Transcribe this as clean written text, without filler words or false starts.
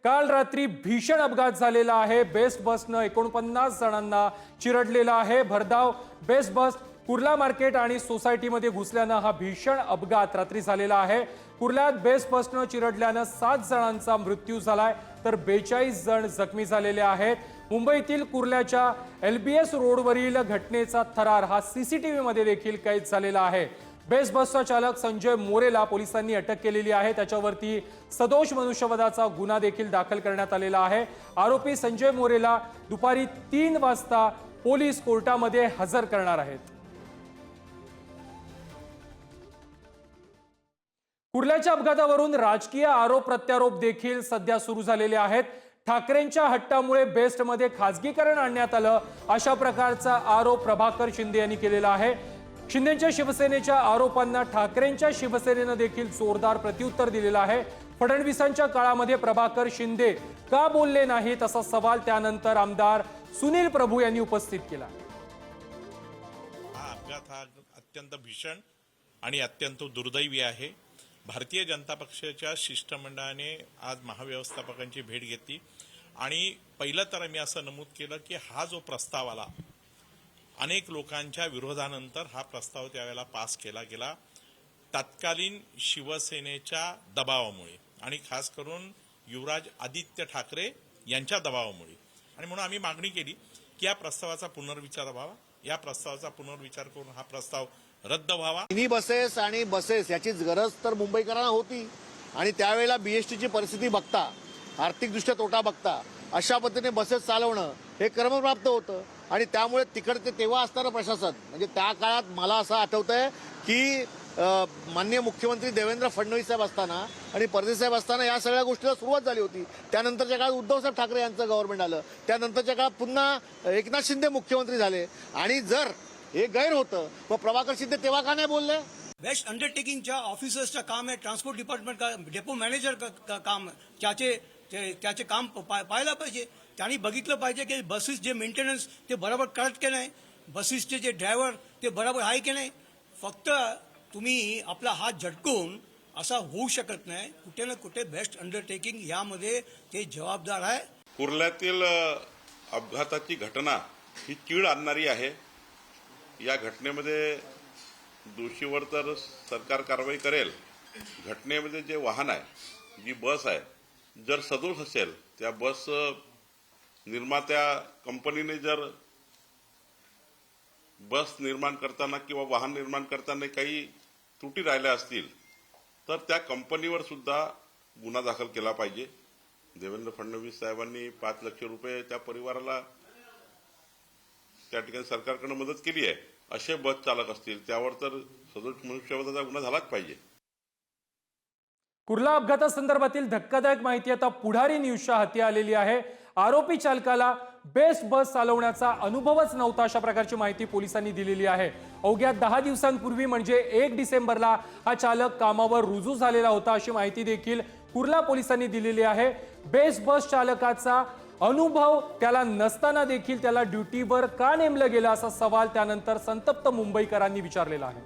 काल रात्री भीषण अपघात झालेला आहे। बेस्ट बसनं 49 जणांना चिरडलेला आहे। भरधाव बेस्ट बस कुर्ला मार्केट आणि सोसायटीमध्ये घुसल्यानं हा भीषण अपघात रात्री झालेला आहे। कुर्ल्यात बेस्ट बसनं चिरडल्यानं 7 जणांचा मृत्यू झालाय तर 42 जण जखमी झालेले आहेत। मुंबईतील कुर्ल्याच्या LBS रोडवरील घटनेचा थरार हा CCTV मध्ये देखील कैद झालेला आहे। बेस्ट बसचा चालक संजय मोरेला पोलिसांनी अटक केलेली आहे। त्याच्यावरती सदोष मनुष्यवधाचा गुन्हा देखील दाखल करण्यात आलेला आहे। आरोपी संजय मोरेला दुपारी 3 वाजता पोलीस कोर्टामध्ये हजर करणार आहेत। कुर्ल्याच्या अपघातावरून राजकीय आरोप प्रत्यारोप देखील सध्या सुरू झालेले आहेत। ठाकरेंच्या हट्टामुळे बेस्टमध्ये खासगीकरण आणण्यात आलं अशा प्रकारचा आरोप प्रभाकर शिंदे यांनी केलेला आहे। शिंदेच्या शिवसेनेच्या आरोपांना ठाकरेंच्या शिवसेनेनं देखील जोरदार प्रत्युत्तर दिलेलं आहे। फडणवीसांच्या काळामध्ये प्रभाकर शिंदे का बोलले नाही तसा सवाल त्यानंतर आमदार सुनील प्रभू यांनी उपस्थित केला। हा अपघात हा अत्यंत भीषण आणि अत्यंत दुर्दैवी आहे। भारतीय जनता पक्षाच्या शिष्टमंडळाने आज महाव्यवस्थापकांची भेट घेतली आणि पहिलं तर मी असं नमूद केलं की हा जो प्रस्ताव आला अनेक लोकांच्या विरोधानंतर हा प्रस्ताव त्यावेळेला पास केला गेला तत्कालीन शिवसेनेच्या दबावामुळे आणि खास करून युवराज आदित्य ठाकरे यांच्या दबावामुळे आणि म्हणून आम्ही मागणी केली की या प्रस्तावाचा पुनर्विचार व्हावा। या प्रस्तावाचा पुनर्विचार करून हा प्रस्ताव रद्द व्हावा। मिनी बसेस आणि बसेस याचीच गरज तर मुंबईकरांना होती आणि त्यावेळेला BSTची परिस्थिती बघता आर्थिकदृष्ट्या तोटा बघता अशा पद्धतीने बसेस चालवणं हे क्रमप्राप्त होतं आणि त्यामुळे तिकडचे तेव्हा असणारं प्रशासन म्हणजे त्या काळात मला असं आठवतंय की माननीय मुख्यमंत्री देवेंद्र फडणवीस साहेब असताना आणि परदेश साहेब असताना या सगळ्या गोष्टीला सुरुवात झाली होती। त्यानंतरच्या काळात उद्धवसाहेब ठाकरे यांचं गव्हर्नमेंट आलं। त्यानंतरच्या काळात पुन्हा एकनाथ शिंदे मुख्यमंत्री झाले आणि जर हे गैर होतं मग प्रभाकर शिंदे तेव्हा का नाही बोलले? बेस्ट अंडरटेकिंगच्या ऑफिसर्सचं काम आहे, ट्रान्सपोर्ट डिपार्टमेंट का डेपो मॅनेजर का काम त्याचे काम पाहायला पाहिजे। त्यांनी बघितलं पाहिजे की बसेस जे मेंटेनन्स ते बरोबर करत की नाही, बसेसचे जे ड्रायव्हर ते बरोबर आहे की नाही। फक्त तुम्ही आपला हात झटकून असा होऊ शकत नाही। कुठे ना कुठे बेस्ट अंडरटेकिंग यामध्ये ते जबाबदार आहे। कुर्ल्यातील अपघाताची घटना ही चीड आणणारी आहे। या घटनेमध्ये दोषीवर तर सरकार कारवाई करेल। घटनेमध्ये जे वाहन आहे जी बस आहे जर सदोष असेल त्या बस निर्मात्या कंपनीने जर बस निर्माण करताना किंवा वाहन निर्माण करताना काही त्रुटी राहिल्या असतील तर त्या कंपनीवर सुद्धा गुन्हा दाखल केला पाहिजे। देवेंद्र फडणवीस साहेबांनी 5 लाख रुपये त्या परिवाराला त्या ठिकाणी सरकारकडे मदत केली आहे। असे बस चालक असतील त्यावर तर सदोष मनुष्यवधाचा गुन्हा झालाच पाहिजे। कुर्ला अपघातासंदर्भातील धक्कादायक माहिती आता पुढारी न्यूजच्या हाती आलेली आहे। आरोपी चालकाला बेस्ट बस चालवण्याचा अनुभवच नव्हता अशा प्रकारची माहिती पोलिसांनी दिलेली आहे। अवघ्या 10 दिवसांपूर्वी म्हणजे 1 डिसेंबरला हा चालक कामावर रुजू झालेला होता अशी माहिती देखील कुर्ला पोलिसांनी दिलेली आहे। बेस्ट बस चालकाचा अनुभव त्याला नसताना देखील त्याला ड्युटीवर का नेमलं गेलं असा सवाल त्यानंतर संतप्त मुंबईकरांनी विचारलेला आहे।